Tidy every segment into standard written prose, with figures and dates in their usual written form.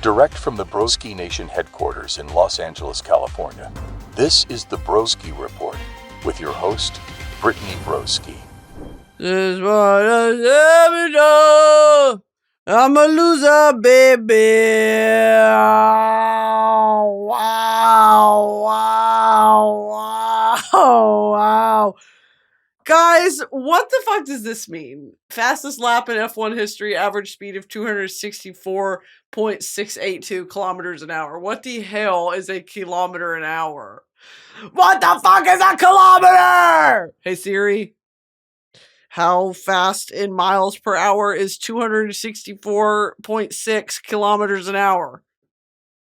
Direct from the Broski Nation headquarters in Los Angeles, California, this is the Broski Report with your host, Brittany Broski. This what I know. I'm a loser, baby. Wow. Guys, what the fuck does this mean? Fastest lap in F1 history, average speed of 264.682 kilometers an hour. What the hell is a kilometer an hour? What the fuck is a kilometer? Hey Siri, how fast in miles per hour is 264.6 kilometers an hour?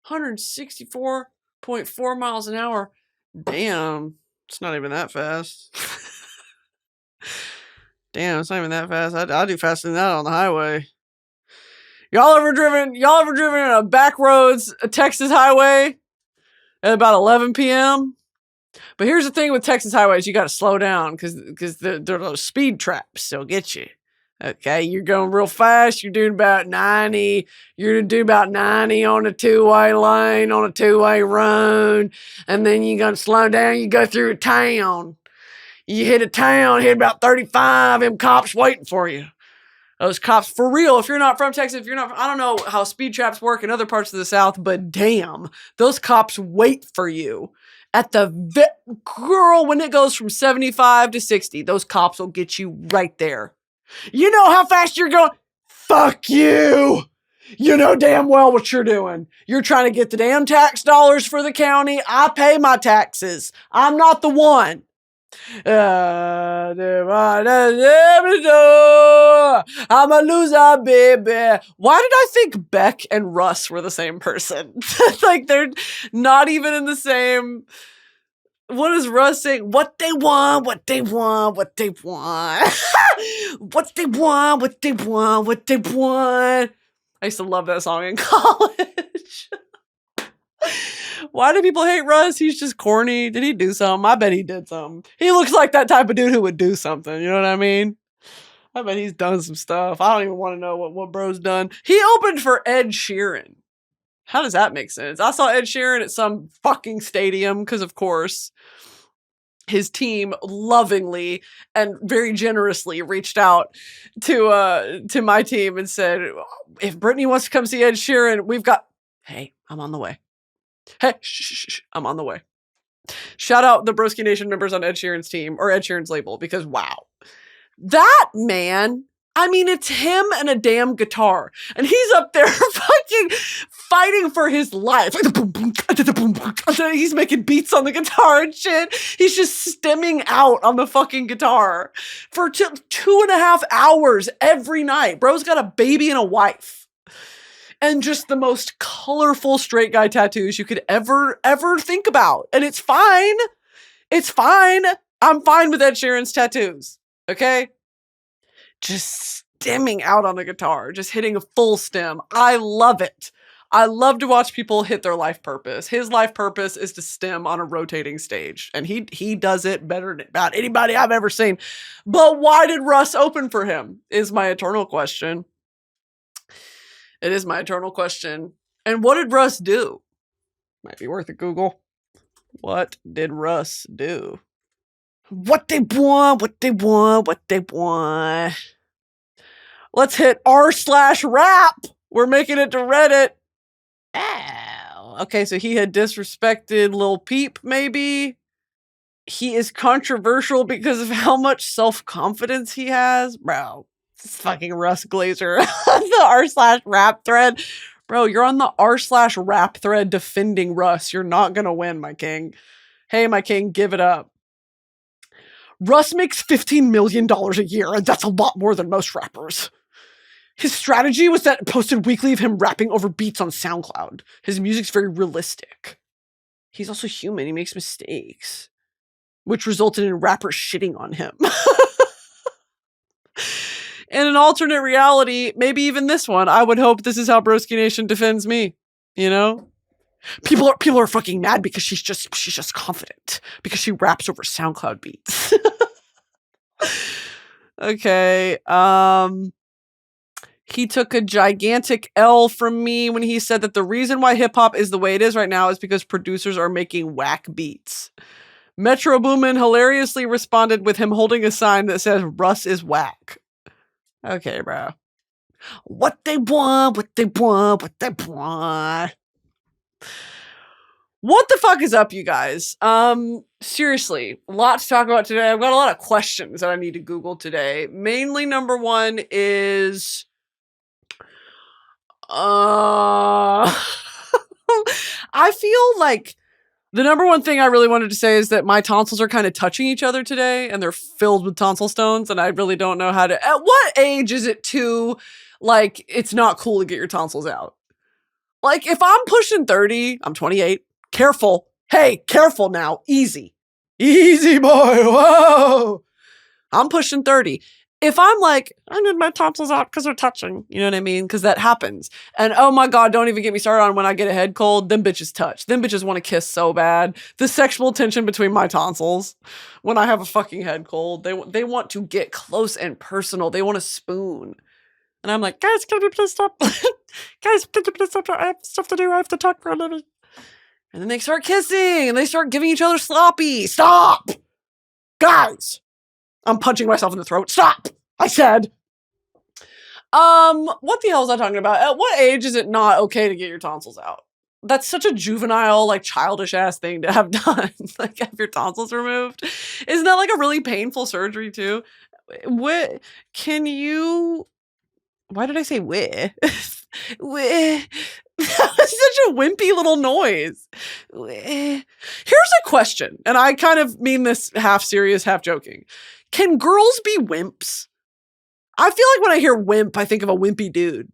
164.4 miles an hour. Damn, it's not even that fast. Damn, it's not even that fast. I'll do faster than that on the highway. Y'all ever driven in a back roads, a Texas highway at about 11 p.m.? But here's the thing with Texas highways, you got to slow down because they're those speed traps. They'll get you. Okay, you're going real fast. You're doing about 90. You're going to do about 90 on a two-way lane, on a two-way road. And then you're going to slow down. You go through a town. You hit a town, hit about 35, them cops waiting for you. Those cops, for real, if you're not from Texas, I don't know how speed traps work in other parts of the South, but damn, those cops wait for you. At girl, when it goes from 75 to 60, those cops will get you right there. You know how fast you're going? Fuck you! You know damn well what you're doing. You're trying to get the damn tax dollars for the county. I pay my taxes. I'm not the one. I'm a loser, baby. Why did I think Beck and Russ were the same person? Like, they're not even in the same. What is Russ saying? What they want, what they want, what they want. What they want, what they want, what they want. I used to love that song in college. Why do people hate Russ? He's just corny. Did he do something? I bet he did something. He looks like that type of dude who would do something. You know what I mean? I bet he's done some stuff. I don't even want to know what bro's done. He opened for Edsheeran. How does that make sense? I saw Edsheeran at some fucking stadium because, of course, his team lovingly and very generously reached out to my team and said, if Brittany wants to come see Edsheeran, we've got... Hey, I'm on the way. Hey, shh, I'm on the way. Shout out the Broski Nation members on Ed Sheeran's team, or Ed Sheeran's label, because wow. That man, I mean, it's him and a damn guitar. And he's up there fucking fighting for his life. He's making beats on the guitar and shit. He's just stemming out on the fucking guitar for 2.5 hours every night. Bro's got a baby and a wife. And just the most colorful straight guy tattoos you could ever think about. And it's fine. It's fine. I'm fine with Ed Sheeran's tattoos. Okay? Just stemming out on the guitar. Just hitting a full stem. I love it. I love to watch people hit their life purpose. His life purpose is to stem on a rotating stage. And he does it better than about anybody I've ever seen. But why did Russ open for him? Is my eternal question. It is my eternal question. And what did Russ do? Might be worth a Google. What did Russ do? What they want, what they want, what they want. Let's hit r/rap. We're making it to Reddit. Ow. Okay, so he had disrespected Lil Peep, maybe. He is controversial because of how much self-confidence he has. Bro. This fucking Russ Glazer on the r/rap thread. Bro, you're on the r/rap thread defending Russ. You're not gonna win, my king. Hey, my king, give it up. Russ makes $15 million a year, and that's a lot more than most rappers. His strategy was that posted weekly of him rapping over beats on SoundCloud. His music's very realistic. He's also human. He makes mistakes, which resulted in rappers shitting on him. In an alternate reality, maybe even this one, I would hope this is how Broski Nation defends me. You know? People are fucking mad because she's just confident. Because she raps over SoundCloud beats. Okay. He took a gigantic L from me when he said that the reason why hip hop is the way it is right now is because producers are making whack beats. Metro Boomin hilariously responded with him holding a sign that says Russ is whack. Okay, bro. What they want, what they want, what they want. What the fuck is up, you guys? Seriously, a lot to talk about today. I've got a lot of questions that I need to Google today. Mainly number one is I feel like the number one thing I really wanted to say is that my tonsils are kind of touching each other today and they're filled with tonsil stones and I really don't know how to. At what age is it too, like, it's not cool to get your tonsils out? Like, if I'm pushing 30, I'm 28. Careful. Hey, careful now. Easy. Easy, boy. Whoa. I'm pushing 30. If I'm like, I need my tonsils out because they're touching, you know what I mean? Because that happens. And oh my God, don't even get me started on when I get a head cold, them bitches touch. Them bitches want to kiss so bad. The sexual tension between my tonsils when I have a fucking head cold, they want to get close and personal. They want to spoon. And I'm like, guys, can you please stop? Guys, can you please stop? I have stuff to do. I have to talk for a living. And then they start kissing and they start giving each other sloppy. Stop! Guys! I'm punching myself in the throat. Stop! I said. What the hell was I talking about? At what age is it not okay to get your tonsils out? That's such a juvenile, like, childish ass thing to have done. Like, have your tonsils removed. Isn't that like a really painful surgery too? What can you? Why did I say weh? Weh. That was such a wimpy little noise. Weh. Here's a question, and I kind of mean this half serious, half joking. Can girls be wimps? I feel like when I hear wimp, I think of a wimpy dude.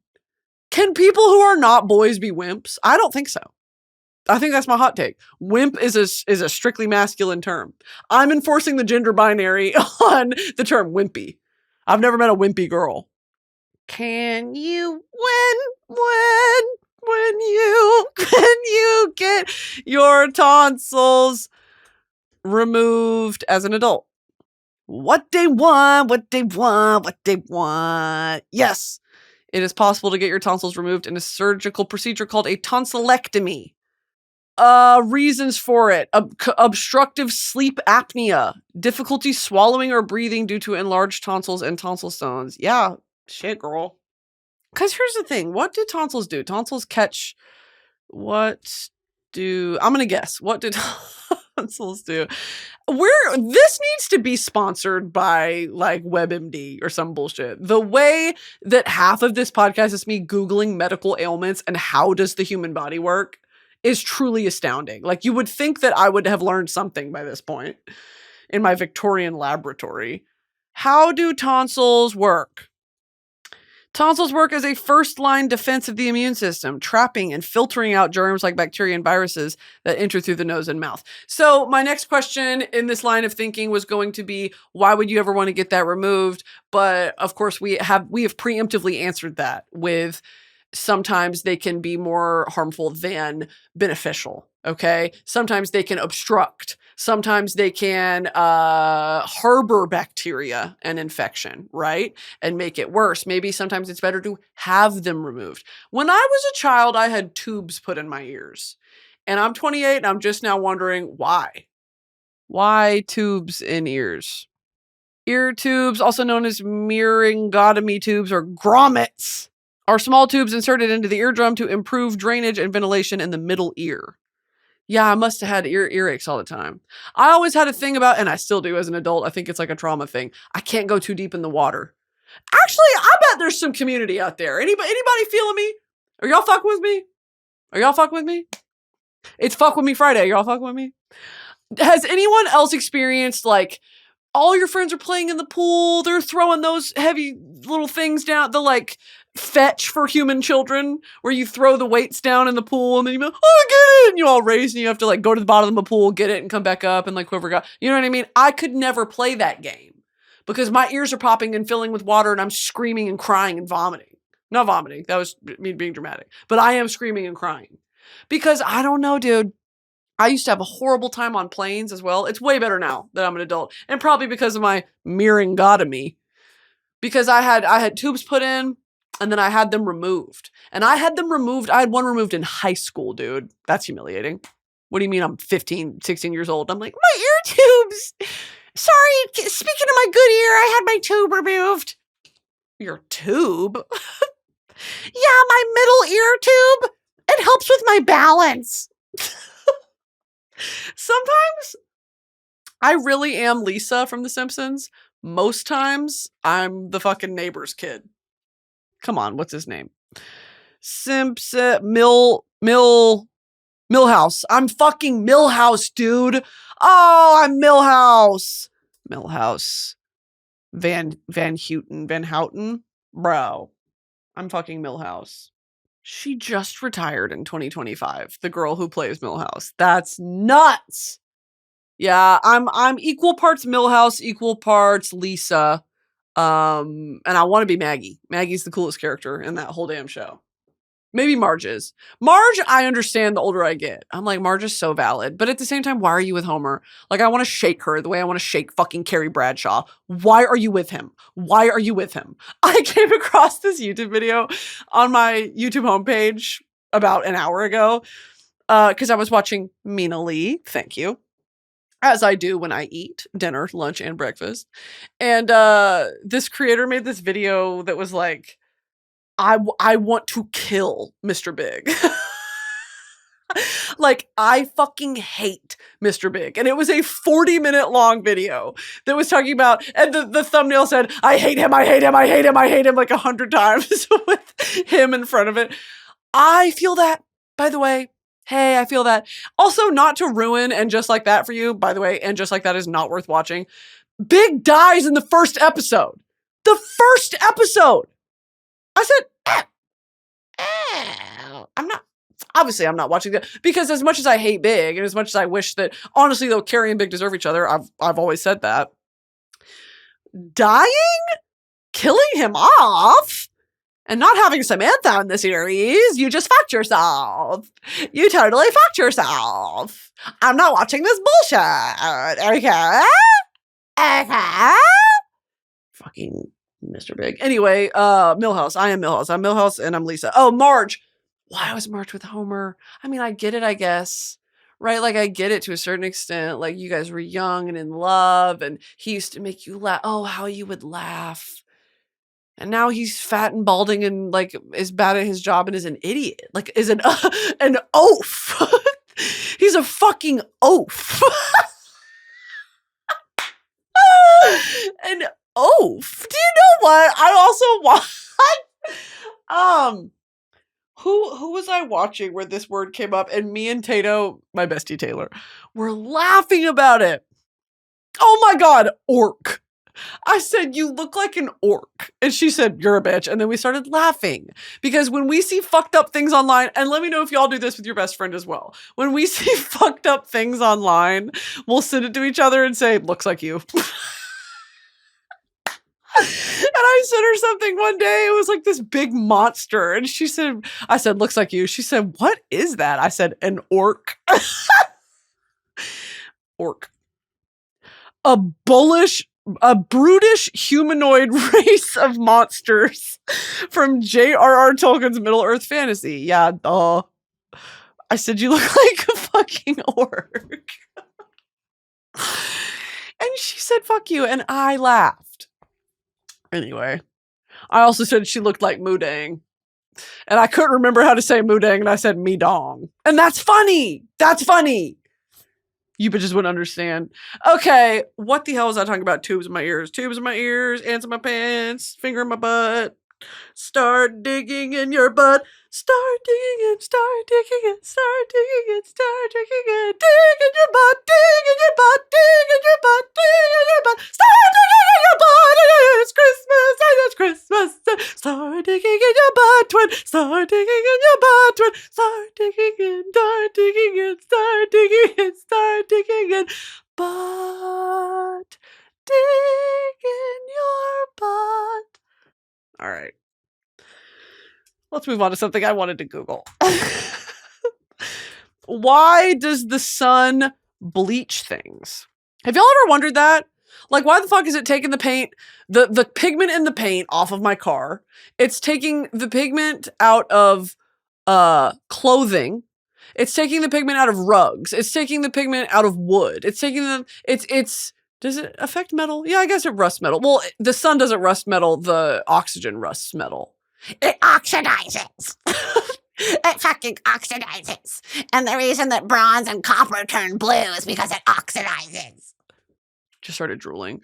Can people who are not boys be wimps? I don't think so. I think that's my hot take. Wimp is a strictly masculine term. I'm enforcing the gender binary on the term wimpy. I've never met a wimpy girl. Can you when you get your tonsils removed as an adult? What they want, what they want, what they want. Yes, it is possible to get your tonsils removed in a surgical procedure called a tonsillectomy. Reasons for it: obstructive sleep apnea, difficulty swallowing or breathing due to enlarged tonsils and tonsil stones. Yeah, shit, girl. Because here's the thing: what do tonsils do? Tonsils catch. I'm gonna guess. What do tonsils do? This needs to be sponsored by like WebMD or some bullshit. The way that half of this podcast is me Googling medical ailments and how does the human body work is truly astounding. Like, you would think that I would have learned something by this point in my Victorian laboratory. How do tonsils work? Tonsils work as a first-line defense of the immune system, trapping and filtering out germs like bacteria and viruses that enter through the nose and mouth. So my next question in this line of thinking was going to be, why would you ever want to get that removed? But of course, we have preemptively answered that with sometimes they can be more harmful than beneficial. Okay. Sometimes they can obstruct. Sometimes they can harbor bacteria and infection, right? And make it worse. Maybe sometimes it's better to have them removed. When I was a child, I had tubes put in my ears. And I'm 28 and I'm just now wondering why. Why tubes in ears? Ear tubes, also known as myringotomy tubes or grommets, are small tubes inserted into the eardrum to improve drainage and ventilation in the middle ear. Yeah, I must have had earaches all the time. I always had a thing about, and I still do as an adult, I think it's like a trauma thing. I can't go too deep in the water. Actually, I bet there's some community out there. Anybody feeling me? Are y'all fucking with me? Are y'all fucking with me? It's Fuck With Me Friday. Y'all fucking with me? Has anyone else experienced, like, all your friends are playing in the pool, they're throwing those heavy little things down, the, like, fetch for human children, where you throw the weights down in the pool and then you go, oh, get it, and you all race and you have to like go to the bottom of the pool, get it, and come back up, and like whoever got, you know what I mean? I could never play that game because my ears are popping and filling with water and I'm screaming and crying and vomiting. Not vomiting, that was me being dramatic, but I am screaming and crying because I don't know, dude. I used to have a horrible time on planes as well. It's way better now that I'm an adult, and probably because of my myringotomy, because I had tubes put in. And then I had them removed. And I had one removed in high school, dude. That's humiliating. What do you mean I'm 15, 16 years old? I'm like, my ear tubes. Sorry, speaking of my good ear, I had my tube removed. Your tube? Yeah, my middle ear tube. It helps with my balance. Sometimes I really am Lisa from The Simpsons. Most times I'm the fucking neighbor's kid. Come on, what's his name? Millhouse. I'm fucking Millhouse, dude. Oh, I'm Millhouse. Millhouse. Van Houten. Bro. I'm fucking Millhouse. She just retired in 2025. The girl who plays Millhouse. That's nuts. Yeah, I'm equal parts Millhouse, equal parts Lisa. And I want to be Maggie. Maggie's the coolest character in that whole damn show. Maybe Marge is. Marge, I understand the older I get. I'm like, Marge is so valid. But at the same time, why are you with Homer? Like, I want to shake her the way I want to shake fucking Carrie Bradshaw. Why are you with him? Why are you with him? I came across this YouTube video on my YouTube homepage about an hour ago because I was watching Mina Lee. Thank you. As I do when I eat dinner, lunch, and breakfast. And this creator made this video that was like, I want to kill Mr. Big. Like, I fucking hate Mr. Big. And it was a 40-minute long video that was talking about, and the thumbnail said, I hate him, I hate him, I hate him, I hate him, like 100 times with him in front of it. I feel that, by the way. Hey, I feel that. Also, not to ruin And Just Like That for you, by the way, And Just Like That is not worth watching. Big dies in the first episode. The first episode! I said, I'm not watching that because as much as I hate Big and as much as I wish that, honestly, though, Carrie and Big deserve each other, I've always said that. Dying? Killing him off? And not having Samantha in the series, you just fucked yourself. You totally fucked yourself. I'm not watching this bullshit. Okay? Okay? Fucking Mr. Big. Anyway, Millhouse. I am Millhouse. I'm Millhouse and I'm Lisa. Oh, Marge. Why was Marge with Homer? I mean, I get it, I guess. Right? Like, I get it to a certain extent. Like, you guys were young and in love and he used to make you laugh. Oh, how you would laugh. And now he's fat and balding and, like, is bad at his job and is an idiot. Like, is an oaf. He's a fucking oaf. An oaf. Do you know what? I also want... Who was I watching where this word came up and me and Tato, my bestie Taylor, were laughing about it. Oh my God, orc. I said, you look like an orc. And she said, you're a bitch. And then we started laughing. Because when we see fucked up things online, and let me know if y'all do this with your best friend as well. When we see fucked up things online, we'll send it to each other and say, looks like you. And I sent her something one day. It was like this big monster. And she said, I said, looks like you. She said, what is that? I said, an orc. Orc. A brutish humanoid race of monsters from J.R.R. Tolkien's Middle-earth fantasy. Yeah, duh. I said, you look like a fucking orc. And she said, fuck you. And I laughed. Anyway, I also said she looked like Mudang. And I couldn't remember how to say Mudang, and I said me dong. And that's funny. That's funny. You bitches wouldn't understand. Okay, what the hell was I talking about? Tubes in my ears. Tubes in my ears, ants in my pants, finger in my butt. Start digging in your butt. Start digging in, start digging in, start digging in, start digging in. Dig in your butt, dig in your butt, dig in your butt, dig in your butt. Start digging in your butt. It's Christmas and it's Christmas. Start digging in your butt, twin. Start digging in your butt, twin. Start digging in, start digging in, start digging in, start digging in. Butt. Dig in your butt. All right. Let's move on to something I wanted to Google. Why does the sun bleach things? Have y'all ever wondered that? Like, why the fuck is it taking the paint, the pigment in the paint off of my car? It's taking the pigment out of clothing. It's taking the pigment out of rugs. It's taking the pigment out of wood. It's taking the it's does it affect metal? Yeah, I guess it rusts metal. Well, the sun doesn't rust metal, the oxygen rusts metal. It oxidizes. It fucking oxidizes. And the reason that bronze and copper turn blue is because it oxidizes. Just started drooling.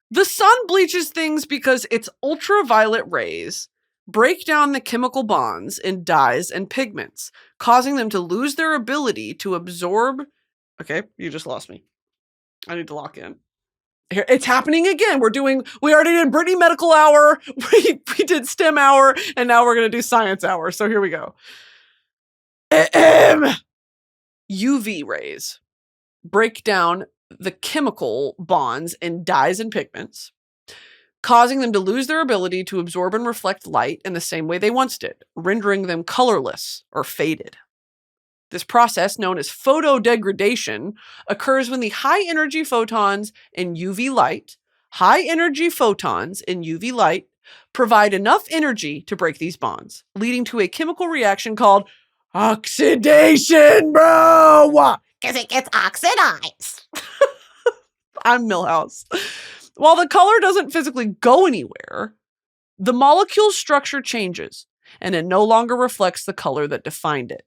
The sun bleaches things because its ultraviolet rays break down the chemical bonds in dyes and pigments, causing them to lose their ability to absorb. Okay, you just lost me. I need to lock in. Here, it's happening again. We already did Brittany Medical Hour, we did STEM Hour, and now we're going to do Science Hour. So here we go. UV rays break down the chemical bonds in dyes and pigments, causing them to lose their ability to absorb and reflect light in the same way they once did, rendering them colorless or faded. This process, known as photodegradation, occurs when the high-energy photons in UV light provide enough energy to break these bonds, leading to a chemical reaction called oxidation, bro! Because it gets oxidized. I'm Milhouse. While the color doesn't physically go anywhere, the molecule's structure changes, and it no longer reflects the color that defined it.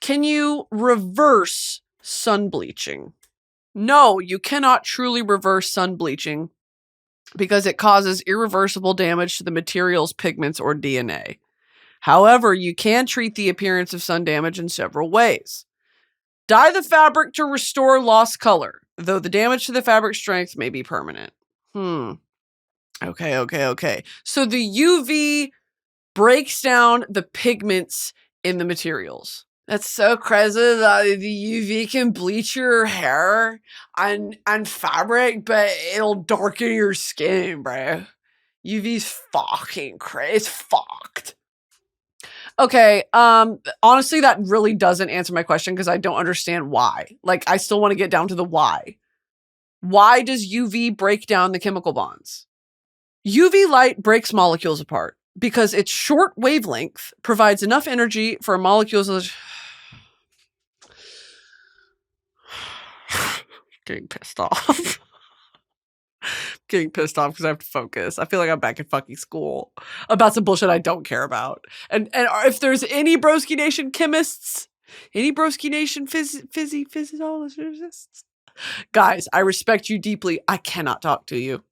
Can you reverse sun bleaching? No, you cannot truly reverse sun bleaching because it causes irreversible damage to the material's pigments or DNA. However, you can treat the appearance of sun damage in several ways. Dye the fabric to restore lost color, though the damage to the fabric strength may be permanent. Okay. So the UV breaks down the pigments in the materials. That's so crazy that the UV can bleach your hair and fabric, but it'll darken your skin, bro. UV's fucking crazy. It's fucked. Okay, honestly, that really doesn't answer my question because I don't understand why. Like, I still want to get down to the why. Why does UV break down the chemical bonds? UV light breaks molecules apart because its short wavelength provides enough energy for molecules. Getting pissed off. Getting pissed off because I have to focus. I feel like I'm back in fucking school about some bullshit I don't care about. And if there's any Broski Nation chemists, any Broski Nation physicists, guys, I respect you deeply. I cannot talk to you.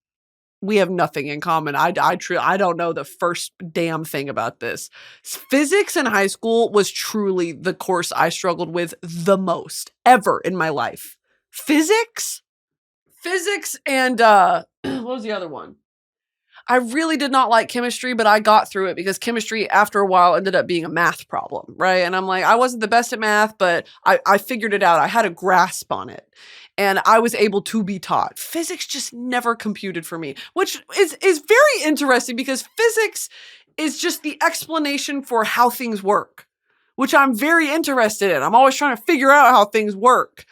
We have nothing in common. I don't know the first damn thing about this. Physics in high school was truly the course I struggled with the most ever in my life. Physics and what was the other one? I really did not like chemistry, but I got through it because chemistry after a while ended up being a math problem, right? And I'm like, I wasn't the best at math, but I figured it out. I had a grasp on it and I was able to be taught. Physics just never computed for me, which is very interesting because physics is just the explanation for how things work, which I'm very interested in. I'm always trying to figure out how things work.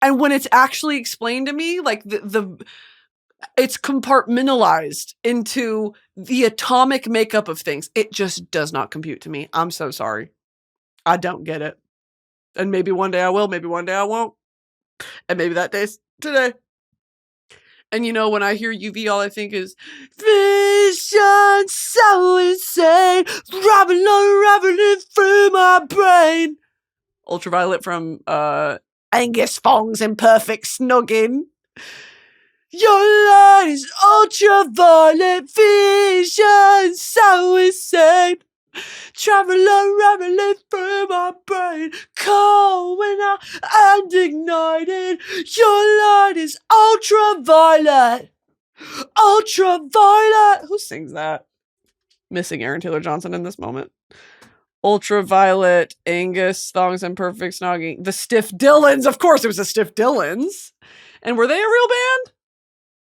And when it's actually explained to me, like it's compartmentalized into the atomic makeup of things. It just does not compute to me. I'm so sorry. I don't get it. And maybe one day I will, maybe one day I won't. And maybe that day's today. And you know, when I hear UV, all I think is vision so insane, raveling through my brain. Ultraviolet from Angus Fong's Imperfect Snogging. Your light is ultraviolet vision, so insane. Raveling through my brain, going out and ignited. Your light is ultraviolet. Ultraviolet. Who sings that? Missing Aaron Taylor Johnson in this moment. Ultraviolet, Angus, Thongs and Perfect Snogging. The Stiff Dillons. Of course it was the Stiff Dillons. And were they a real band?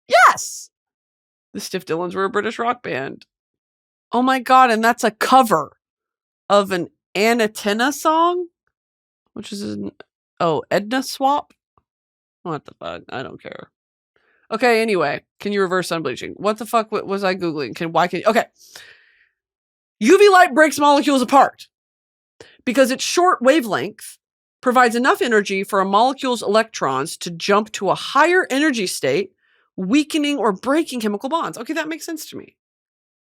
Yes. The Stiff Dillons were a British rock band. Oh my God. And that's a cover of an Anatina song, which is Edna Swap. What the fuck? I don't care. Okay, anyway, can you reverse sun bleaching? What the fuck was I Googling? Okay. UV light breaks molecules apart because its short wavelength provides enough energy for a molecule's electrons to jump to a higher energy state, weakening or breaking chemical bonds. Okay, that makes sense to me.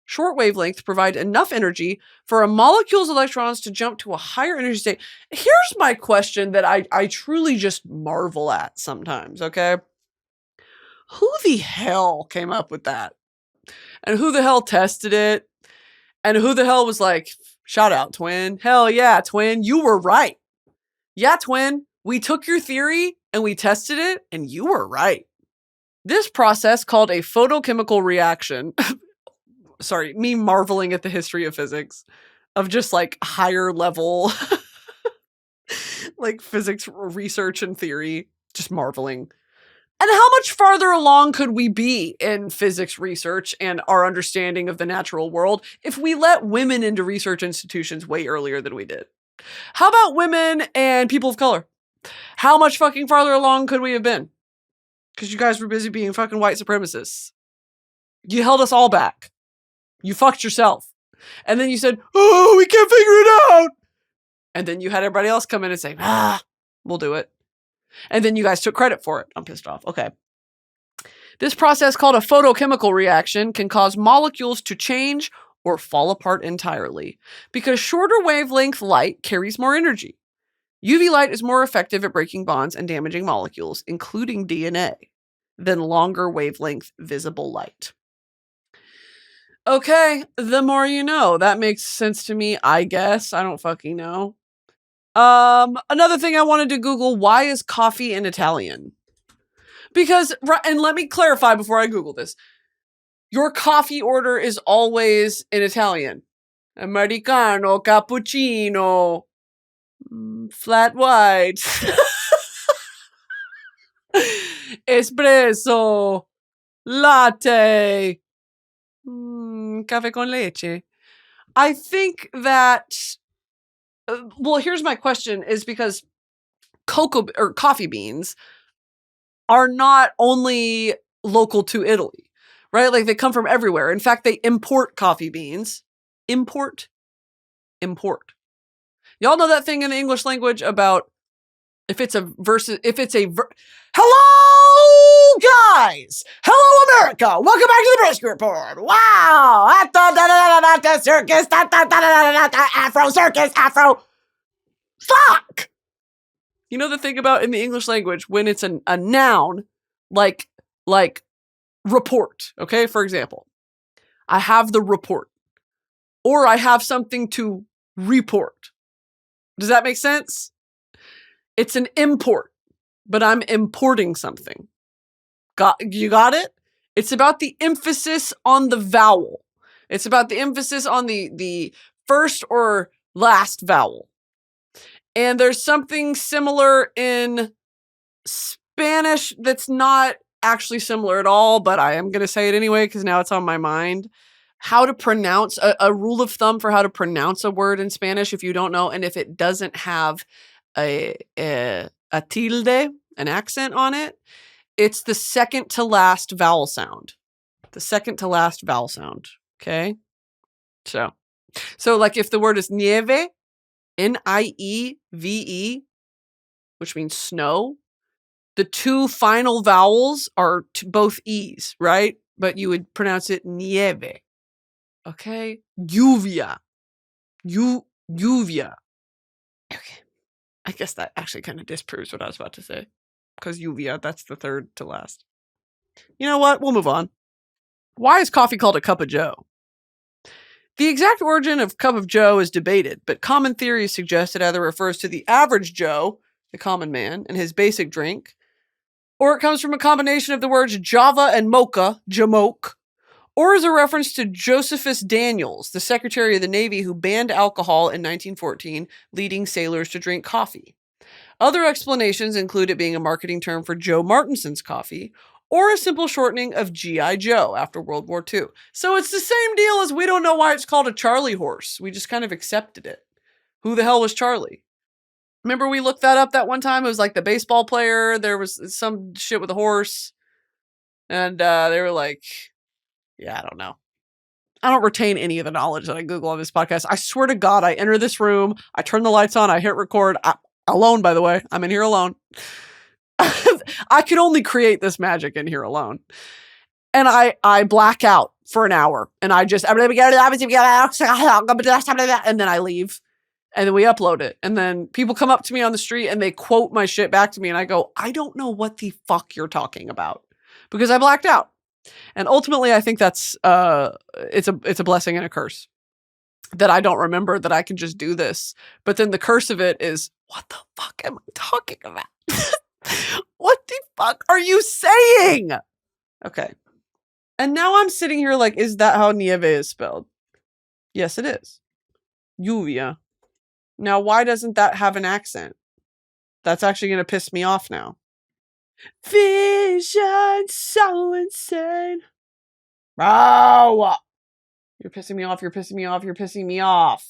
Short wavelengths provide enough energy for a molecule's electrons to jump to a higher energy state. Here's my question that I truly just marvel at sometimes, okay? Who the hell came up with that? And who the hell tested it? And who the hell was like, shout out, twin. Hell yeah, twin, you were right. Yeah, twin, we took your theory and we tested it and you were right. This process called a photochemical reaction sorry, me marveling at the history of physics, of just like higher level, like physics research and theory, just marveling. And how much farther along could we be in physics research and our understanding of the natural world if we let women into research institutions way earlier than we did? How about women and people of color? How much fucking farther along could we have been? Because you guys were busy being fucking white supremacists. You held us all back. You fucked yourself. And then you said, oh, we can't figure it out. And then you had everybody else come in and say, we'll do it. And then you guys took credit for it. I'm pissed off. Okay. This process called a photochemical reaction can cause molecules to change or fall apart entirely because shorter wavelength light carries more energy. UV light is more effective at breaking bonds and damaging molecules, including DNA, than longer wavelength visible light. Okay, the more you know. That makes sense to me, I guess. I don't fucking know. Another thing I wanted to Google, why is coffee in Italian? Because, and let me clarify before I Google this. Your coffee order is always in Italian. Americano, cappuccino, flat white, espresso, latte, café con leche. I think that, well, here's my question, is because cocoa or coffee beans are not only local to Italy, right? Like they come from everywhere. In fact, they import coffee beans. Import. Y'all know that thing in the English language about if it's a versus, hello guys, hello America, welcome back to the Broski Report. Wow, at the circus, Afro circus, Afro. Fuck. You know the thing about in the English language when it's a noun, like report. Okay, for example, I have the report, or I have something to report. Does that make sense? It's an import, but I'm importing something. You got it? It's about the emphasis on the vowel. It's about the emphasis on the first or last vowel. And there's something similar in Spanish that's not actually similar at all, but I am going to say it anyway because now it's on my mind. How to pronounce, a rule of thumb for how to pronounce a word in Spanish if you don't know, and if it doesn't have a tilde, an accent on it, it's the second to last vowel sound. The second to last vowel sound. Okay? So like if the word is nieve, Nieve, which means snow, the two final vowels are both E's, right? But you would pronounce it nieve. Okay? Lluvia. Lluvia. Okay. I guess that actually kind of disproves what I was about to say. Because lluvia, that's the third to last. You know what? We'll move on. Why is coffee called a cup of joe? The exact origin of cup of joe is debated, but common theories suggest it either refers to the average Joe, the common man, and his basic drink, or it comes from a combination of the words Java and mocha, jamoke, or is a reference to Josephus Daniels, the Secretary of the Navy who banned alcohol in 1914, leading sailors to drink coffee. Other explanations include it being a marketing term for Joe Martinson's coffee, or a simple shortening of G.I. Joe after World War II. So it's the same deal as we don't know why it's called a Charlie horse. We just kind of accepted it. Who the hell was Charlie? Remember we looked that up that one time? It was like the baseball player. There was some shit with a horse. And they were like, yeah, I don't know. I don't retain any of the knowledge that I Google on this podcast. I swear to God, I enter this room, I turn the lights on, I hit record. Alone, by the way. I'm in here alone. I could only create this magic in here alone. And I black out for an hour. And I just, and then I leave. And then we upload it. And then people come up to me on the street and they quote my shit back to me. And I go, I don't know what the fuck you're talking about. Because I blacked out. And ultimately, I think that's, it's a blessing and a curse. That I don't remember that I can just do this. But then the curse of it is, what the fuck am I talking about? What the fuck are you saying? Okay. And now I'm sitting here like, is that how nieve is spelled? Yes, it is. Lluvia. Now, why doesn't that have an accent? That's actually going to piss me off now. Vision so insane. Oh, you're pissing me off. You're pissing me off. You're pissing me off.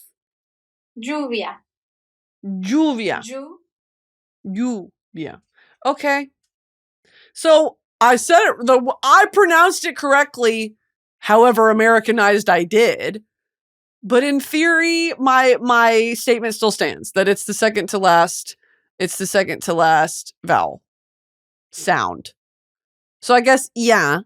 Lluvia. Lluvia. Lluvia. Okay. So I said it. I pronounced it correctly. However Americanized I did. But in theory, my statement still stands that it's the second to last. It's the second to last vowel sound. So I guess yeah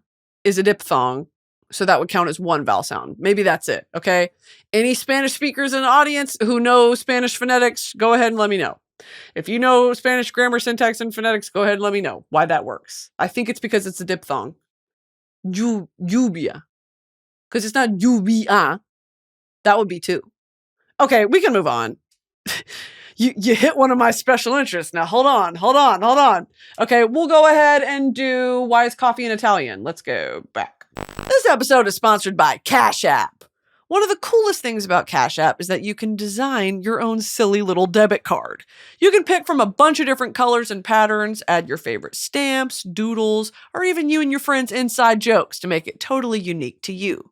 is a diphthong. So that would count as one vowel sound. Maybe that's it. Okay. Any Spanish speakers in the audience who know Spanish phonetics, go ahead and let me know. If you know Spanish grammar, syntax, and phonetics, go ahead and let me know why that works. I think it's because it's a diphthong. Lluvia. Because it's not lluvia. That would be two. Okay, we can move on. You hit one of my special interests. Now, hold on. Okay, we'll go ahead and do why is coffee in Italian? Let's go back. This episode is sponsored by Cash App. One of the coolest things about Cash App is that you can design your own silly little debit card. You can pick from a bunch of different colors and patterns, add your favorite stamps, doodles, or even you and your friends' inside jokes to make it totally unique to you.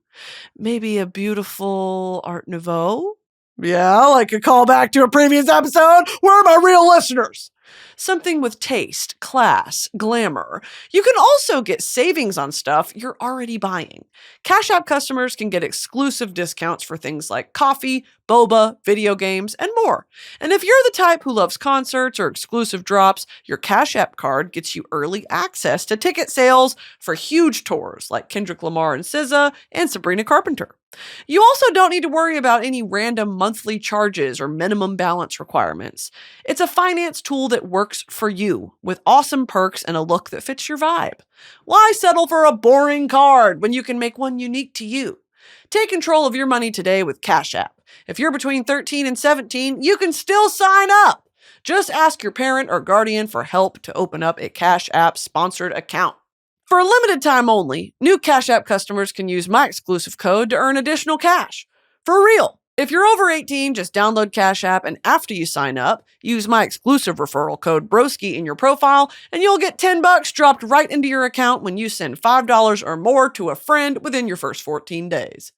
Maybe a beautiful Art Nouveau? Yeah, like a callback to a previous episode. Where are my real listeners? Something with taste, class, glamour. You can also get savings on stuff you're already buying. Cash App customers can get exclusive discounts for things like coffee, boba, video games, and more. And if you're the type who loves concerts or exclusive drops, your Cash App card gets you early access to ticket sales for huge tours like Kendrick Lamar and SZA and Sabrina Carpenter. You also don't need to worry about any random monthly charges or minimum balance requirements. It's a finance tool that works for you, with awesome perks and a look that fits your vibe. Why settle for a boring card when you can make one unique to you? Take control of your money today with Cash App. If you're between 13 and 17, you can still sign up. Just ask your parent or guardian for help to open up a Cash App sponsored account. For a limited time only, new Cash App customers can use my exclusive code to earn additional cash. For real, if you're over 18, just download Cash App and after you sign up, use my exclusive referral code Broski in your profile and you'll get $10 dropped right into your account when you send $5 or more to a friend within your first 14 days.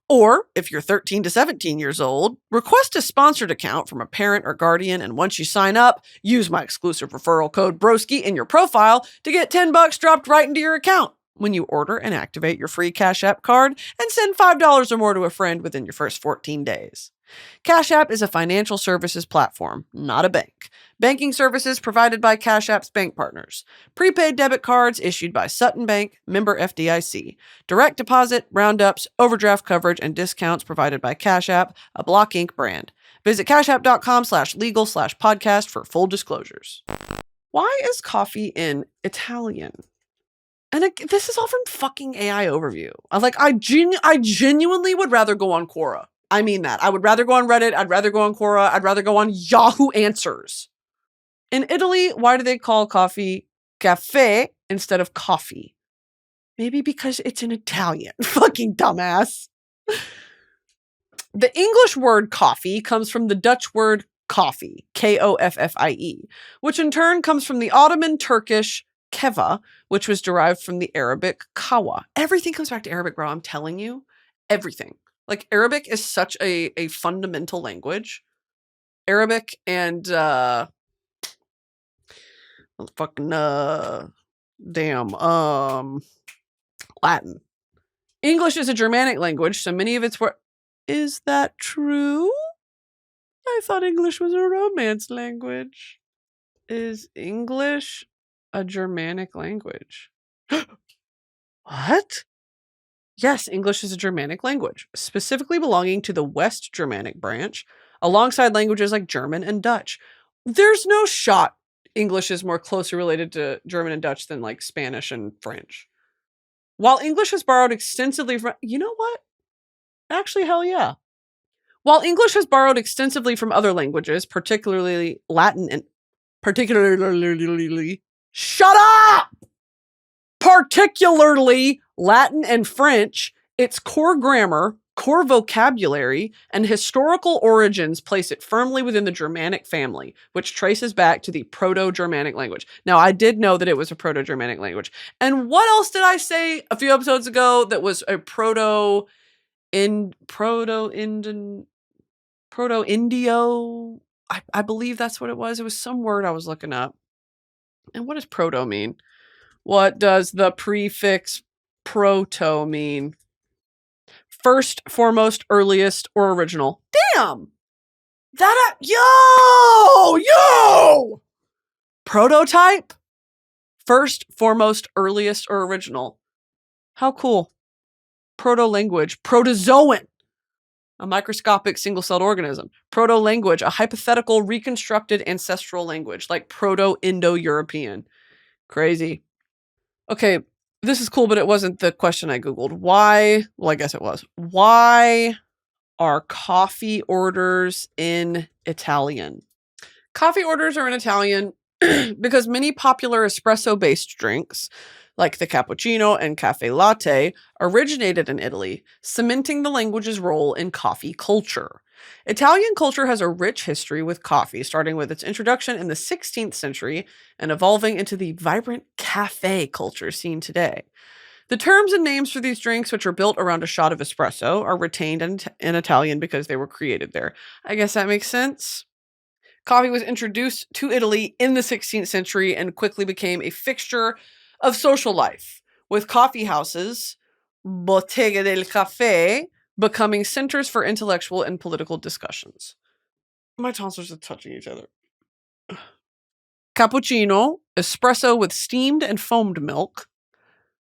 Or, if you're 13 to 17 years old, request a sponsored account from a parent or guardian, and once you sign up, use my exclusive referral code Broski in your profile to get $10 dropped right into your account when you order and activate your free Cash App card and send $5 or more to a friend within your first 14 days. Cash App is a financial services platform, not a bank. Banking services provided by Cash App's bank partners. Prepaid debit cards issued by Sutton Bank, member FDIC. Direct deposit, roundups, overdraft coverage, and discounts provided by Cash App, a Block Inc. brand. Visit cashapp.com/legal/podcast for full disclosures. Why is coffee in Italian? And this is all from fucking AI Overview. I genuinely would rather go on Quora. I mean that. I would rather go on Reddit. I'd rather go on Quora. I'd rather go on Yahoo Answers. In Italy, why do they call coffee caffè instead of coffee? Maybe because it's in Italian. Fucking dumbass. The English word coffee comes from the Dutch word koffie, Koffie, which in turn comes from the Ottoman Turkish keva, which was derived from the Arabic kawa. Everything comes back to Arabic, bro. I'm telling you. Everything. Like, Arabic is such a fundamental language. Arabic and Damn. Latin. English is a Germanic language, so many of its words. Is that true? I thought English was a Romance language. Is English a Germanic language? What? Yes, English is a Germanic language, specifically belonging to the West Germanic branch, alongside languages like German and Dutch. There's no shot English is more closely related to German and Dutch than like Spanish and French. While English has borrowed extensively from, you know what? Actually, hell yeah. While English has borrowed extensively from other languages, particularly Latin and shut up! Particularly Latin and French, its core grammar, core vocabulary, and historical origins place it firmly within the Germanic family, which traces back to the Proto-Germanic language. Now, I did know that it was a Proto-Germanic language. And what else did I say a few episodes ago that was a Proto-Indio? I believe that's what it was. It was some word I was looking up. And what does proto mean? What does the prefix proto mean? First, foremost, earliest, or original. Damn! Yo! Prototype? First, foremost, earliest, or original. How cool. Proto-language. Protozoan. A microscopic single-celled organism. Proto-language, a hypothetical reconstructed ancestral language, like Proto-Indo-European. Crazy. Okay, this is cool, but it wasn't the question I Googled. Why? Well, I guess it was. Why are coffee orders in Italian? Coffee orders are in Italian because many popular espresso-based drinks, like the cappuccino and cafe latte, originated in Italy, cementing the language's role in coffee culture. Italian culture has a rich history with coffee, starting with its introduction in the 16th century and evolving into the vibrant cafe culture seen today. The terms and names for these drinks, which are built around a shot of espresso, are retained in Italian because they were created there. I guess that makes sense. Coffee was introduced to Italy in the 16th century and quickly became a fixture of social life, with coffee houses, bottega del caffè, becoming centers for intellectual and political discussions. My tonsils are touching each other. Cappuccino, espresso with steamed and foamed milk.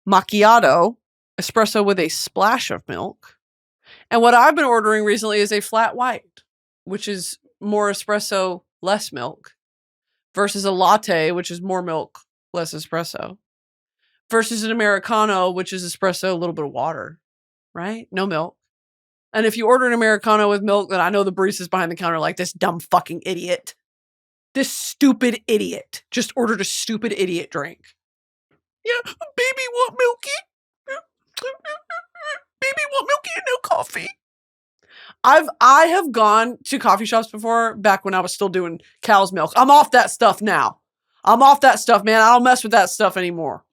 Macchiato, espresso with a splash of milk. And what I've been ordering recently is a flat white, which is more espresso, less milk, versus a latte, which is more milk, less espresso, versus an Americano, which is espresso, a little bit of water, right? No milk. And if you order an Americano with milk, then I know the barista's behind the counter like, this dumb fucking idiot. This stupid idiot just ordered a stupid idiot drink. Yeah, baby want milky? Baby want milky and no coffee? I have gone to coffee shops before, back when I was still doing cow's milk. I'm off that stuff now. I'm off that stuff, man. I don't mess with that stuff anymore.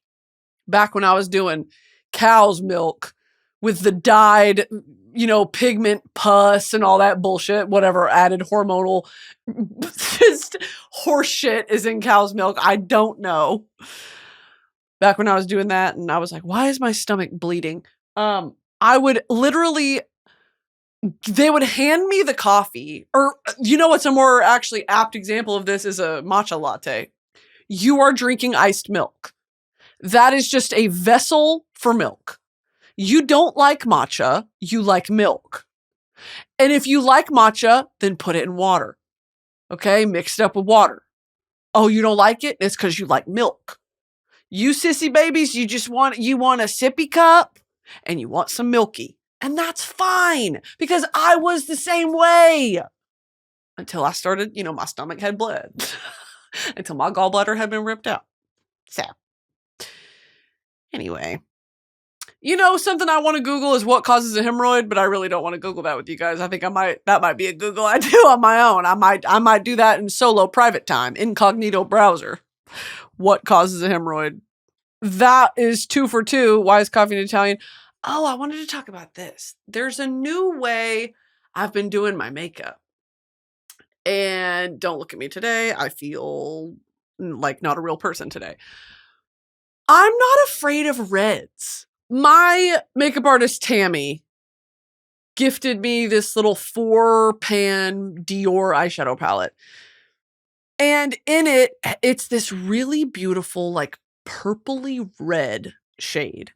Back when I was doing cow's milk with the dyed, pigment pus and all that bullshit, whatever added hormonal just horse shit is in cow's milk. I don't know. Back when I was doing that and I was like, why is my stomach bleeding? I would literally, they would hand me the coffee, or what's a more actually apt example of this is a matcha latte. You are drinking iced milk. That is just a vessel for milk. You don't like matcha, you like milk. And if you like matcha, then put it in water. Okay, mix it up with water. Oh, you don't like it? It's because you like milk. You sissy babies, you want a sippy cup and you want some milky. And that's fine, because I was the same way. Until I started, my stomach had bled. Until my gallbladder had been ripped out. So, anyway. Something I want to Google is what causes a hemorrhoid, but I really don't want to Google that with you guys. I think that might be a Google I do on my own. I might do that in solo private time, incognito browser. What causes a hemorrhoid? That is 2 for 2. Why is coffee in Italian? Oh, I wanted to talk about this. There's a new way I've been doing my makeup. And don't look at me today. I feel like not a real person today. I'm not afraid of reds. My makeup artist, Tammy, gifted me this little 4-pan Dior eyeshadow palette. And in it, it's this really beautiful, like purpley red shade,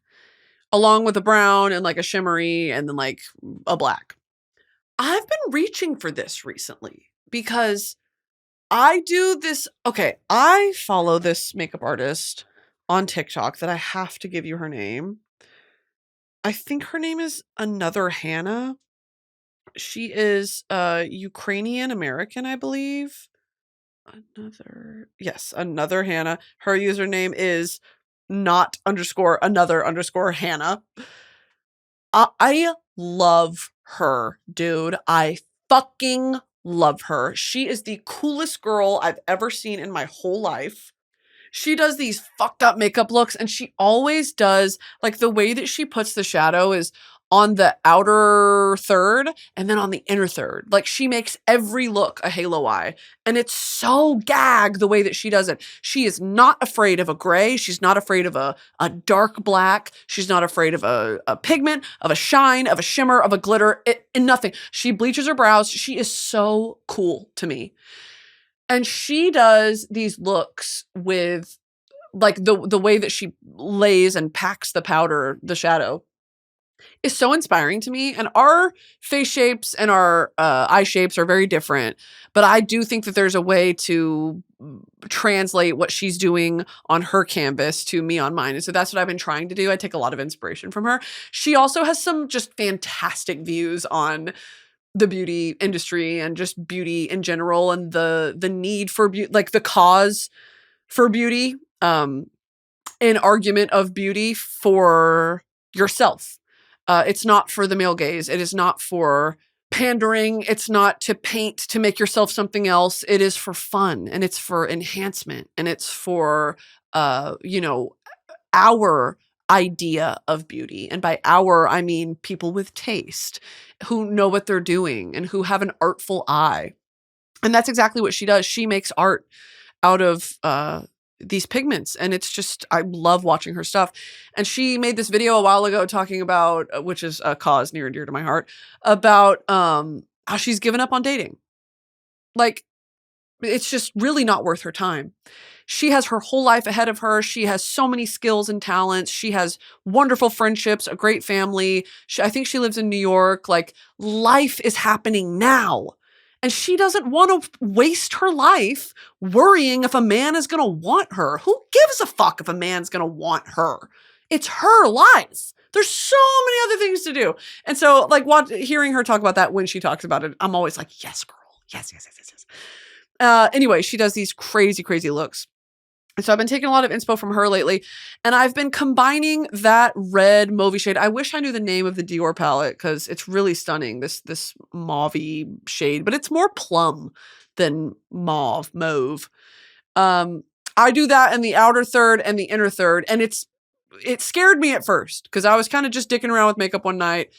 along with a brown and like a shimmery and then like a black. I've been reaching for this recently because I do this. Okay, I follow this makeup artist on TikTok that I have to give you her name. I think her name is Another Hannah. She is Ukrainian American, I believe. Another Hannah. Her username is _Hannah. I love her, dude. I fucking love her. She is the coolest girl I've ever seen in my whole life. She does these fucked up makeup looks, and she always does, like, the way that she puts the shadow is on the outer third and then on the inner third. Like, she makes every look a halo eye, and it's so gag the way that she does it. She is not afraid of a gray. She's not afraid of a dark black. She's not afraid of a pigment, of a shine, of a shimmer, of a glitter, and nothing. She bleaches her brows. She is so cool to me. And she does these looks with, like, the way that she lays and packs the powder, the shadow, is so inspiring to me. And our face shapes and our eye shapes are very different. But I do think that there's a way to translate what she's doing on her canvas to me on mine. And so that's what I've been trying to do. I take a lot of inspiration from her. She also has some just fantastic views on the beauty industry and just beauty in general, and the need for beauty, like the cause for beauty, an argument of beauty for yourself. It's not for the male gaze. It is not for pandering. It's not to paint to make yourself something else. It is for fun, and it's for enhancement, and it's for, our idea of beauty. And by our, I mean people with taste who know what they're doing and who have an artful eye. And that's exactly what she does. She makes art out of these pigments, and it's just, I love watching her stuff. And she made this video a while ago talking about, which is a cause near and dear to my heart, about how she's given up on dating. Like, it's just really not worth her time. She has her whole life ahead of her. She has so many skills and talents. She has wonderful friendships, a great family. I think she lives in New York. Like, life is happening now. And she doesn't want to waste her life worrying if a man is going to want her. Who gives a fuck if a man's going to want her? It's her life. There's so many other things to do. And so, like, hearing her talk about that when she talks about it, I'm always like, yes, girl. Yes. Anyway, she does these crazy, crazy looks. So I've been taking a lot of inspo from her lately, and I've been combining that red mauvey shade. I wish I knew the name of the Dior palette because it's really stunning, this mauvey shade, but it's more plum than mauve. I do that in the outer third and the inner third, and it scared me at first because I was kind of just dicking around with makeup one night,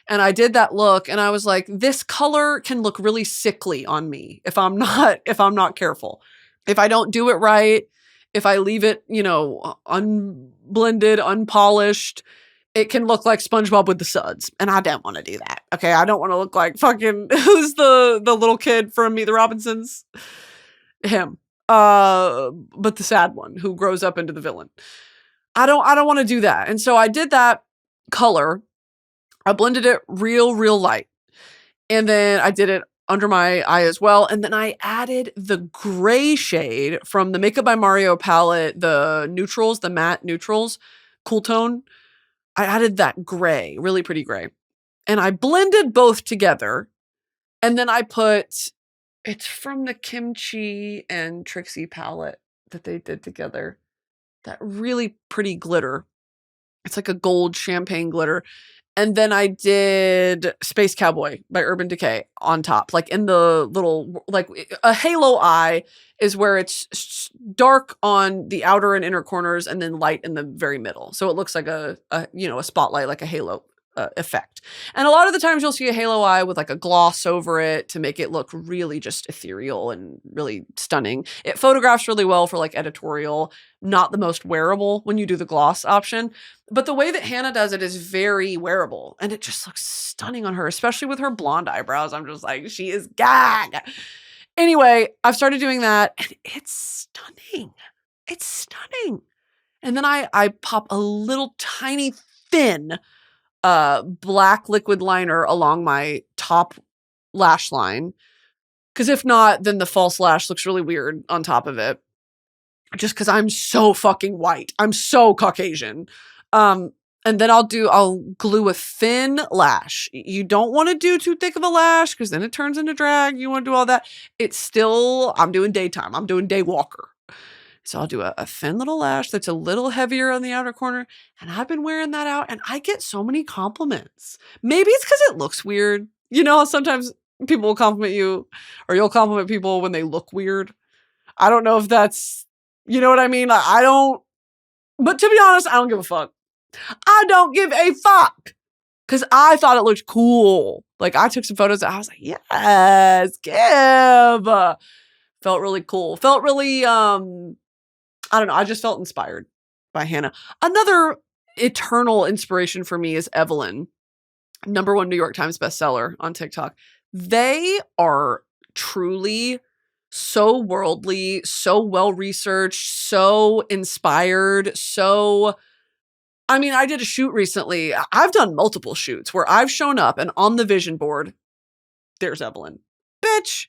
and I did that look, and I was like, this color can look really sickly on me if I'm not careful. If I don't do it right, if I leave it, unblended, unpolished, it can look like SpongeBob with the suds. And I don't want to do that. Okay, I don't want to look like fucking, who's the little kid from Meet the Robinsons? Him. But the sad one who grows up into the villain. I don't want to do that. And so I did that color. I blended it real light. And then I did it under my eye as well. And then I added the gray shade from the Makeup by Mario palette, the neutrals, the matte neutrals, cool tone. I added that gray, really pretty gray. And I blended both together. And then I it's from the Kimchi and Trixie palette that they did together. That really pretty glitter. It's like a gold champagne glitter. And then I did Space Cowboy by Urban Decay on top, like in the little, like a halo eye is where it's dark on the outer and inner corners and then light in the very middle. So it looks like a spotlight, like a halo effect. And a lot of the times you'll see a halo eye with like a gloss over it to make it look really just ethereal and really stunning. It photographs really well for like editorial, not the most wearable when you do the gloss option. But the way that Hannah does it is very wearable and it just looks stunning on her, especially with her blonde eyebrows. I'm just like, she is gag. Anyway, I've started doing that and it's stunning. It's stunning. And then I pop a little tiny thin black liquid liner along my top lash line. Because if not, then the false lash looks really weird on top of it. Just because I'm so fucking white. I'm so Caucasian. And then I'll glue a thin lash. You don't want to do too thick of a lash because then it turns into drag. You want to do all that. I'm doing daytime. I'm doing day walker. So I'll do a thin little lash that's a little heavier on the outer corner. And I've been wearing that out and I get so many compliments. Maybe it's because it looks weird. You know, sometimes people will compliment you or you'll compliment people when they look weird. I don't know if that's, you know what I mean? I don't, but to be honest, I don't give a fuck. I don't give a fuck. Because I thought it looked cool. Like I took some photos and I was like, yes, give. Felt really cool. Felt really, I don't know. I just felt inspired by Hannah. Another eternal inspiration for me is Evelyn, #1 New York Times bestseller on TikTok. They are truly so worldly, so well-researched, so inspired, I mean, I did a shoot recently. I've done multiple shoots where I've shown up and on the vision board, there's Evelyn. Bitch.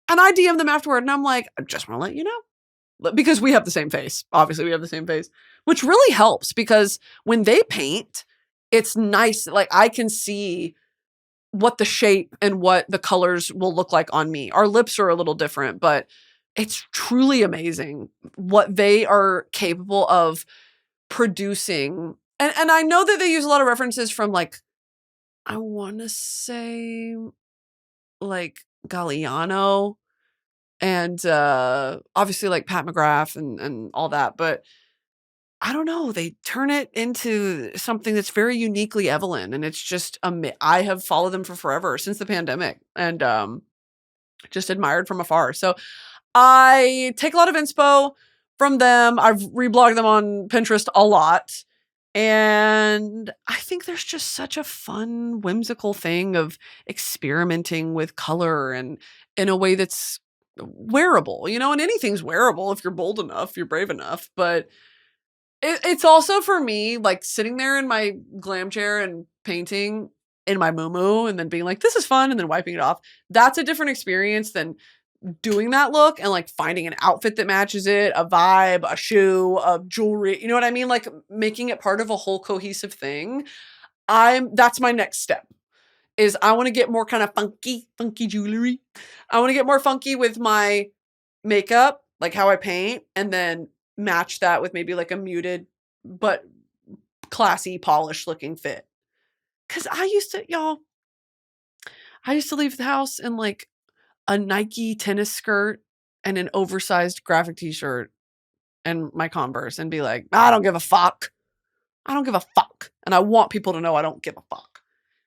And I DM them afterward and I'm like, I just want to let you know. Because we have the same face. Obviously, we have the same face, which really helps because when they paint, it's nice. Like I can see what the shape and what the colors will look like on me. Our lips are a little different, but it's truly amazing what they are capable of producing. And I know that they use a lot of references from like, I want to say like Galliano. And obviously like Pat McGrath and all that. But I don't know. They turn it into something that's very uniquely Evelyn. And it's just, I have followed them for forever since the pandemic and just admired from afar. So I take a lot of inspo from them. I've reblogged them on Pinterest a lot. And I think there's just such a fun, whimsical thing of experimenting with color and in a way that's wearable, you know, and anything's wearable if you're bold enough, you're brave enough. But it's also for me, like sitting there in my glam chair and painting in my muumuu and then being like, this is fun, and then wiping it off. That's a different experience than doing that look and like finding an outfit that matches it, a vibe, a shoe, a jewelry, you know what I mean? Like making it part of a whole cohesive thing. That's my next step. Is I want to get more kind of funky jewelry. I want to get more funky with my makeup, like how I paint, and then match that with maybe like a muted but classy, polished looking fit. Cause I used to leave the house in like a Nike tennis skirt and an oversized graphic t-shirt and my Converse and be like, I don't give a fuck. I don't give a fuck. And I want people to know I don't give a fuck.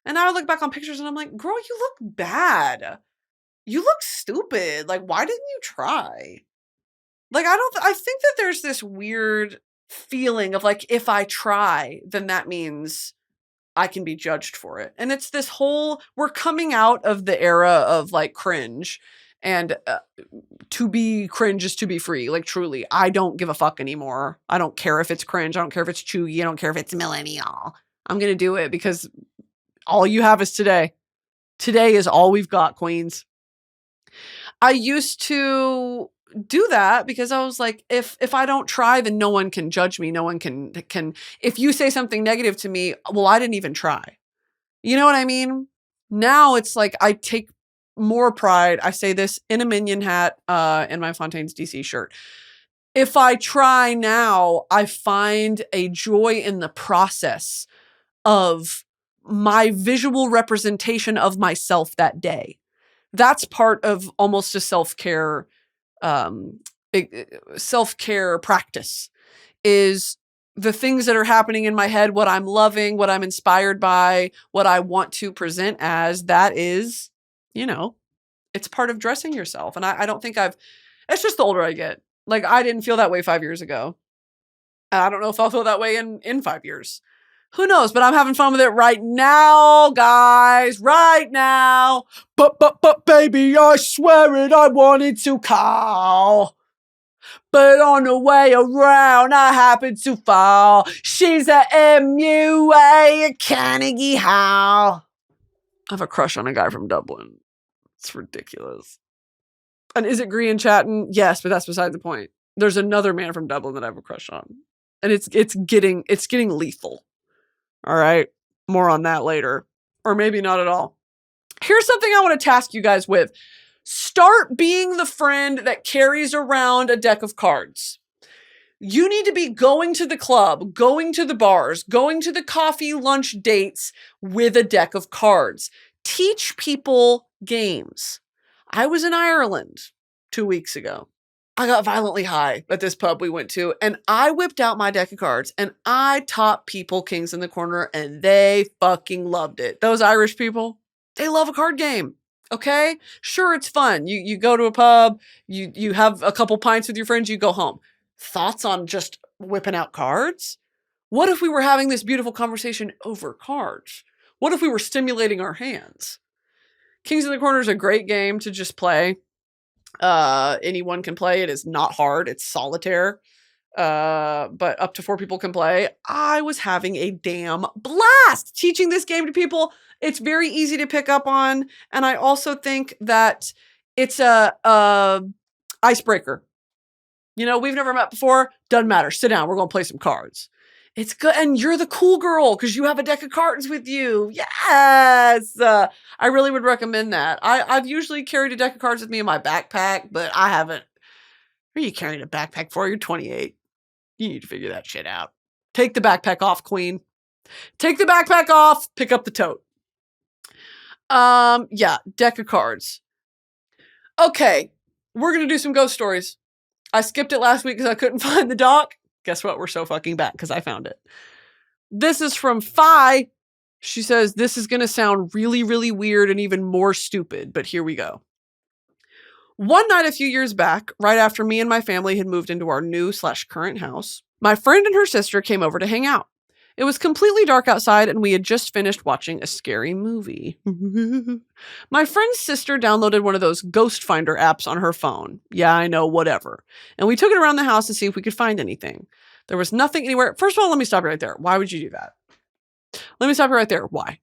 And I would look back on pictures and I'm like, girl, you look bad. You look stupid. Like, why didn't you try? Like, I think that there's this weird feeling of like, if I try, then that means I can be judged for it. And it's this whole, we're coming out of the era of like cringe and to be cringe is to be free. Like truly, I don't give a fuck anymore. I don't care if it's cringe. I don't care if it's chuggy. I don't care if it's millennial. I'm going to do it because all you have is today. Today is all we've got, queens. I used to do that because I was like, if I don't try, then no one can judge me. No one can, if you say something negative to me, well, I didn't even try. You know what I mean? Now it's like, I take more pride. I say this in a minion hat, in my Fontaines DC shirt. If I try now, I find a joy in the process of my visual representation of myself that day. That's part of almost a self-care practice is the things that are happening in my head, what I'm loving, what I'm inspired by, what I want to present as, that is, it's part of dressing yourself. And I don't think it's just the older I get. Like, I didn't feel that way 5 years ago. And I don't know if I'll feel that way in 5 years. Who knows? But I'm having fun with it right now, guys. Right now. But, baby, I swear it, I wanted to call. But on the way around, I happened to fall. She's a MUA at Carnegie Hall. I have a crush on a guy from Dublin. It's ridiculous. And is it Gree and chatting? Yes, but that's beside the point. There's another man from Dublin that I have a crush on. And it's getting lethal. All right. More on that later. Or maybe not at all. Here's something I want to task you guys with. Start being the friend that carries around a deck of cards. You need to be going to the club, going to the bars, going to the coffee lunch dates with a deck of cards. Teach people games. I was in Ireland 2 weeks ago. I got violently high at this pub we went to, and I whipped out my deck of cards, and I taught people Kings in the Corner, and they fucking loved it. Those Irish people, they love a card game. Okay? Sure, it's fun. You go to a pub, you have a couple pints with your friends, you go home. Thoughts on just whipping out cards? What if we were having this beautiful conversation over cards? What if we were stimulating our hands? Kings in the Corner is a great game to just play. Anyone can play. It is not hard. It's solitaire. But up to 4 people can play. I was having a damn blast teaching this game to people. It's very easy to pick up on. And I also think that it's a icebreaker. We've never met before. Doesn't matter. Sit down. We're going to play some cards. It's good. And you're the cool girl because you have a deck of cards with you. Yes. I really would recommend that. I've usually carried a deck of cards with me in my backpack, but I haven't. What are you carrying a backpack for? You're 28. You need to figure that shit out. Take the backpack off, queen. Take the backpack off. Pick up the tote. Yeah, deck of cards. Okay, we're going to do some ghost stories. I skipped it last week because I couldn't find the doc. Guess what? We're so fucking back because I found it. This is from Fi. She says, this is going to sound really, really weird and even more stupid, but here we go. One night a few years back, right after me and my family had moved into our new/current house, my friend and her sister came over to hang out. It was completely dark outside and we had just finished watching a scary movie. My friend's sister downloaded one of those ghost finder apps on her phone. Yeah, I know, whatever. And we took it around the house to see if we could find anything. There was nothing anywhere. First of all, let me stop you right there. Why would you do that? Let me stop you right there. Why?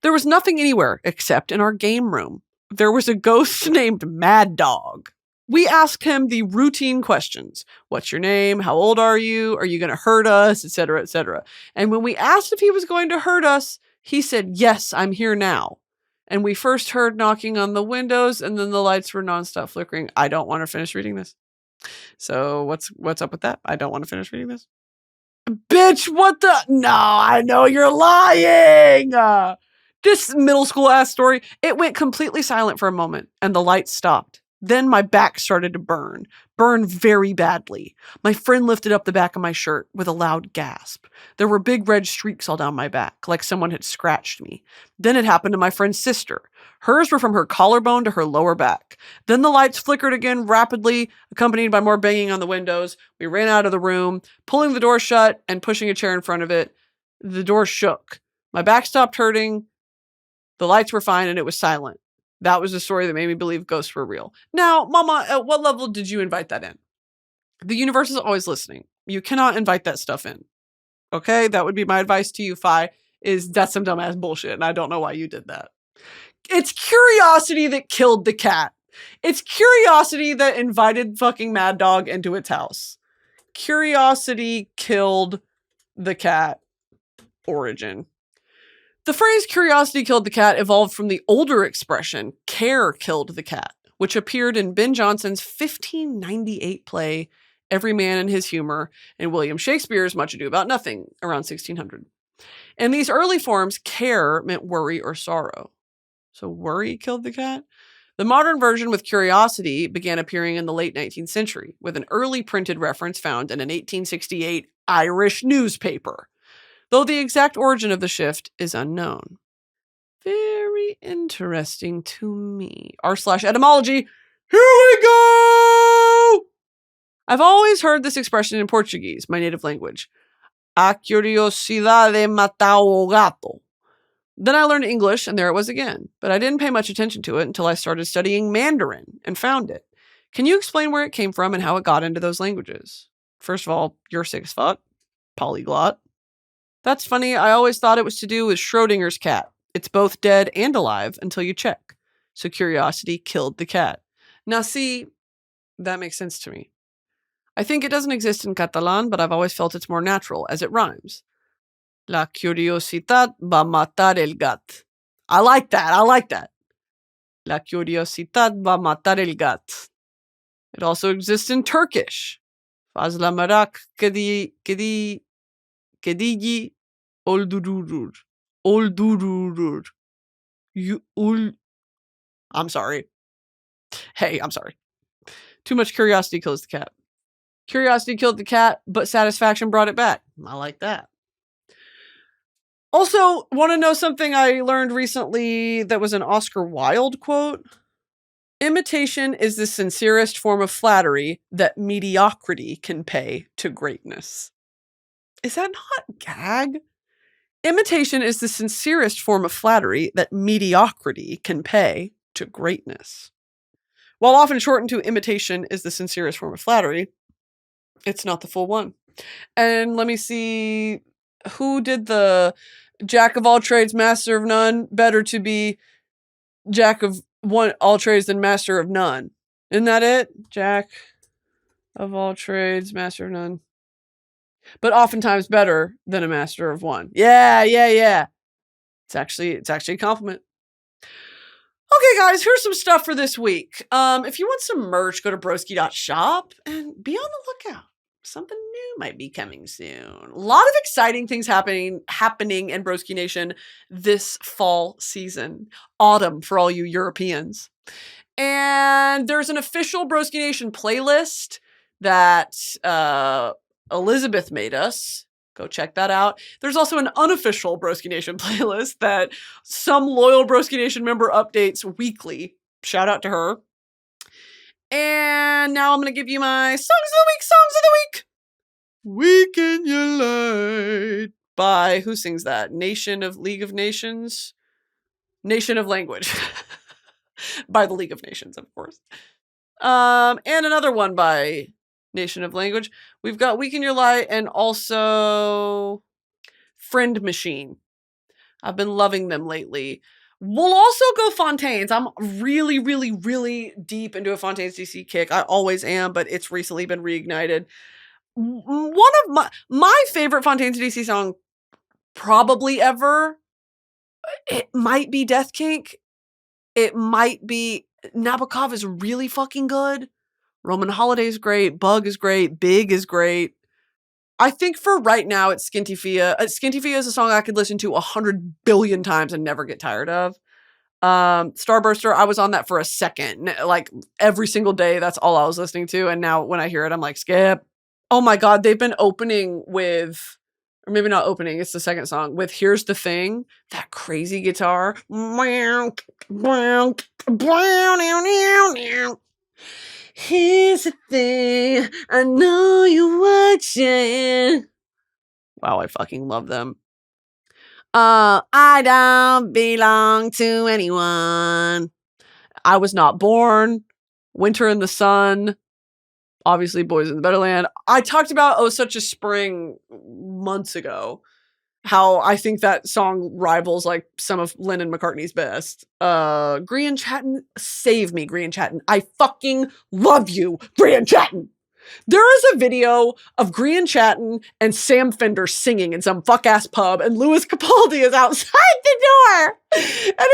There was nothing anywhere except in our game room. There was a ghost named Mad Dog. We asked him the routine questions. What's your name? How old are you? Are you going to hurt us? Etc., etc. And when we asked if he was going to hurt us, he said, yes, I'm here now. And we first heard knocking on the windows and then the lights were nonstop flickering. I don't want to finish reading this. So what's up with that? I don't want to finish reading this. Bitch, what the? No, I know you're lying. This middle school ass story, it went completely silent for a moment and the lights stopped. Then my back started to burn very badly. My friend lifted up the back of my shirt with a loud gasp. There were big red streaks all down my back, like someone had scratched me. Then it happened to my friend's sister. Hers were from her collarbone to her lower back. Then the lights flickered again rapidly, accompanied by more banging on the windows. We ran out of the room, pulling the door shut and pushing a chair in front of it. The door shook. My back stopped hurting. The lights were fine and it was silent. That was the story that made me believe ghosts were real. Now, Mama, at what level did you invite that in? The universe is always listening. You cannot invite that stuff in. Okay? That would be my advice to you, Fi, is that's some dumbass bullshit, and I don't know why you did that. It's curiosity that killed the cat. It's curiosity that invited fucking Mad Dog into its house. Curiosity killed the cat. Origin. The phrase curiosity killed the cat evolved from the older expression care killed the cat, which appeared in Ben Jonson's 1598 play Every Man and His Humor and William Shakespeare's Much Ado About Nothing around 1600. In these early forms, care meant worry or sorrow. So worry killed the cat? The modern version with curiosity began appearing in the late 19th century, with an early printed reference found in an 1868 Irish newspaper, though the exact origin of the shift is unknown. Very interesting to me. r/etymology. Here we go! I've always heard this expression in Portuguese, my native language. A curiosidade matau o gato. Then I learned English, and there it was again. But I didn't pay much attention to it until I started studying Mandarin and found it. Can you explain where it came from and how it got into those languages? First of all, you're sick as fuck. Polyglot. That's funny. I always thought it was to do with Schrodinger's cat. It's both dead and alive until you check. So curiosity killed the cat. Now see, that makes sense to me. I think it doesn't exist in Catalan, but I've always felt it's more natural, as it rhymes. La curiosidad va matar el gat. I like that. La curiosidad va matar el gat. It also exists in Turkish. Faz la merak kedigi oldurur. Oldurur. I'm sorry. Hey, I'm sorry. Too much curiosity kills the cat. Curiosity killed the cat, but satisfaction brought it back. I like that. Also, want to know something I learned recently that was an Oscar Wilde quote? Imitation is the sincerest form of flattery that mediocrity can pay to greatness. Is that not gag? Imitation is the sincerest form of flattery that mediocrity can pay to greatness. While often shortened to imitation is the sincerest form of flattery, it's not the full one. And let me see, who did the jack of all trades, master of none? Better to be jack of all trades than master of none. Isn't that it? Jack of all trades, master of none. But oftentimes better than a master of one. Yeah. It's actually a compliment. Okay, guys, here's some stuff for this week. If you want some merch, go to broski.shop and be on the lookout. Something new might be coming soon. A lot of exciting things happening in Broski Nation this fall season. Autumn for all you Europeans. And there's an official Broski Nation playlist that Elizabeth made us. Go check that out. There's also an unofficial Broski Nation playlist that some loyal Broski Nation member updates weekly. Shout out to her. And now I'm going to give you my Songs of the Week. Week in Your Light by, who sings that? Nation of League of Nations? Nation of Language. By the League of Nations, of course. And another one by Nation of Language. We've got Week in Your Light and also Friend Machine. I've been loving them lately. We'll also go Fontaines. I'm really, really, really deep into a Fontaines DC kick. I always am, but it's recently been reignited. One of my favorite Fontaines DC song probably ever, it might be Death Kink. It might be Nabokov is really fucking good. Roman Holiday's great. Bug is great. Big is great. I think for right now, it's Skinty Fia. Skinty Fia is a song I could listen to 100 billion times and never get tired of. Starburster, I was on that for a second. Like, every single day, that's all I was listening to. And now when I hear it, I'm like, skip. Oh my God, they've been opening with, or maybe not opening, it's the second song, with Here's the Thing, that crazy guitar. Here's the thing, I know you're watching. Wow, I fucking love them. I don't belong to anyone. I Was Not Born. Winter in the Sun. Obviously, Boys in the Better Land. I talked about Oh Such a Spring months ago. How I think that song rivals like some of Lennon McCartney's best. Grian Chatton, save me, Grian Chatton. I fucking love you, Grian Chatton. There is a video of Grian Chatton and Sam Fender singing in some fuck-ass pub, and Louis Capaldi is outside the door. And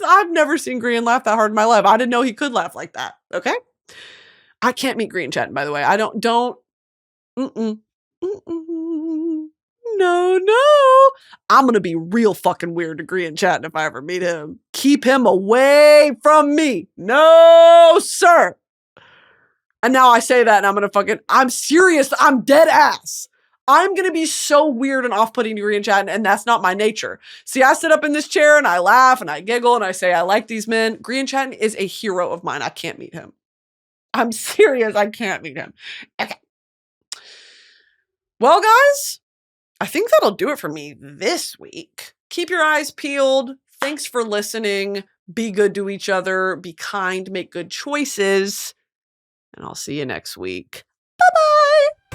I've never seen Grian laugh that hard in my life. I didn't know he could laugh like that. Okay? I can't meet Grian Chatton, by the way. I don't. No. I'm going to be real fucking weird to Grian Chatton if I ever meet him. Keep him away from me. No, sir. And now I say that and I'm serious. I'm dead ass. I'm going to be so weird and off-putting to Green Chat, and that's not my nature. See, I sit up in this chair and I laugh and I giggle and I say, I like these men. Green Chat is a hero of mine. I can't meet him. I'm serious. I can't meet him. Okay. Well, guys, I think that'll do it for me this week. Keep your eyes peeled. Thanks for listening. Be good to each other. Be kind. Make good choices. And I'll see you next week. Bye-bye.